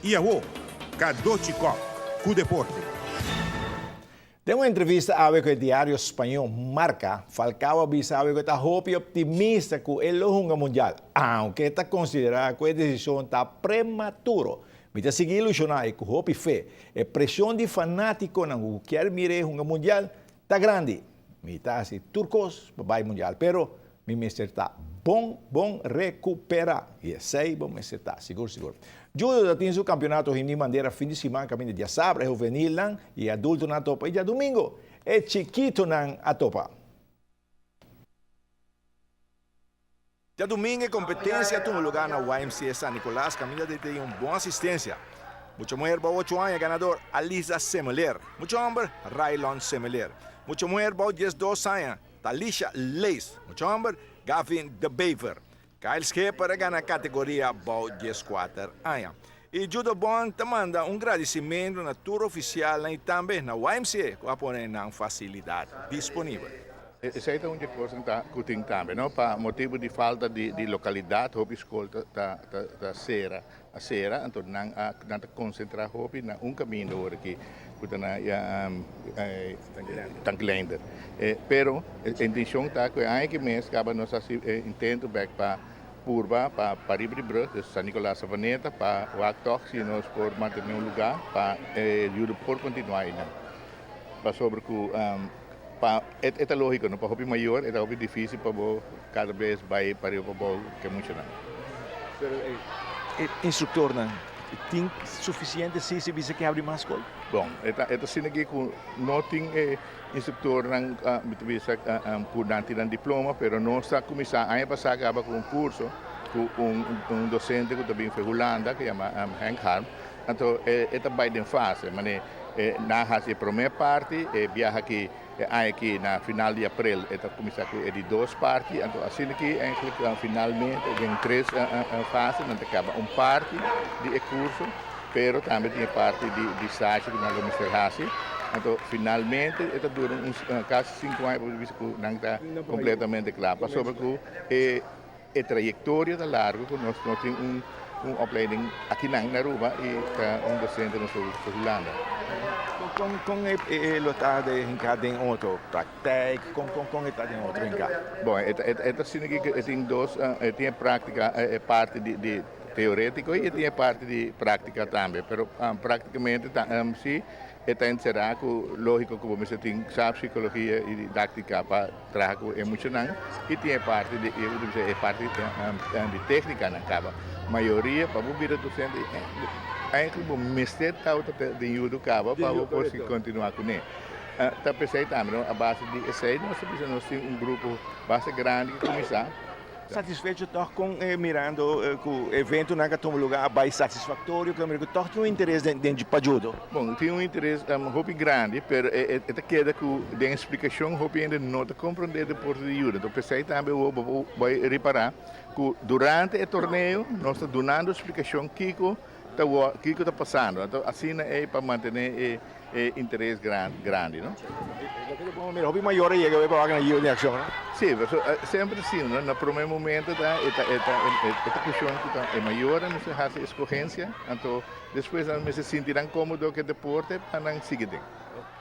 E a Cadochi Kock, com o Deporte. Tem uma entrevista a com o diário espanhol Marca, Falcao avisava que está optimista com ele no mundial, aunque está considerado que a decisão está prematuro. Mas seguir ilusionado com hope e fé, a pressão de fanático não quer mirar o mundial está grande. Me está assim, turcos para o mundial, pero mi mister está bom recuperar. E sei, bom mister está, seguro. Judo já tem seu campeonato em bandeira fim de semana, caminho de sábado, juvenil lang, e adulto na topa. E já domingo, é chiquito na a topa. Já domingo, competência tem lugar na YMCA San Nicolás, caminho de ter uma boa assistência. Muita mulher para 8 anos, ganador Alisa Semeler. Muito homem, Raylon Semeler. Muita mulher para 12 anos, Talisha Leis. Muito homem, Gavin de Bever. Kyle Skipper ganha a categoria Bau 14 anos. E Judo Bon te manda um agradecimento na tour oficial e também na YMCA, com a poner na facilidade disponível. Essa é uma coisa que tem também, não? Para motivo de falta de localidade, a escola da Sera, então não concentrar na caminho aqui, que na Tanglender. Pero a intenção está que ainda mês acaba nossa intento para Purba, para Paribribra, de San Nicolás Savaneta, para o Kock, se nós por manter um lugar, para o por continuar ainda. Para sobre que é lógico, não para hobby maior, é hobby difícil para cada vez vai para o que é muito não. Instrutor não tem suficiente se você quer abrir mais escola? Bom, é assim que não tem instrutor não por não ter diploma, pero não está começar a passar acaba com curso com docente que também foi Holanda que chama Henk Harm, então é também de fase, mas na a primeira parte viaja aqui na final de abril está começar com de 2 partes, então assim que finalmente tem 3 fases, não acaba parte de curso, pero também tem parte de estágio que nós vamos fazer. Então, finalmente, está durando quase 5 anos, não está completamente claro. Sobre a trajetória da largo, nós temos uma opleiding aqui na Aruba e docente na Holanda. Com está de em outro prática, com está em outro encargo. Bom, é assim que tem prática, parte de teórico e tem parte de prática também, mas praticamente sim, será que lógico que você tem psicologia e didática para trabalhar com emocional e tem parte de técnica na caba. Maioria para o vida docente ainda o mestre de judo caba para você continuar com ele. Tá pensei também a base de esse nós temos grupo base grande que começar. Satisfeito com mirando que o evento não toma lugar mais satisfatório, que o torre tem um interesse dentro de judo. Bom, tem um interesse hobby grande, mas é queda que a explicação hobby ainda não está compreendendo depois de judo. Então pensei também vou reparar que durante o torneio nós estamos dando explicação que está passando. Então assim é para manter interesse grande, não? O hobby maior é que vai ganhar de ação, não? Sim, sempre sim, no primeiro momento esta questão é maior, não se faz escorrência, então depois se sentirão cômodo que deporte para não seguir.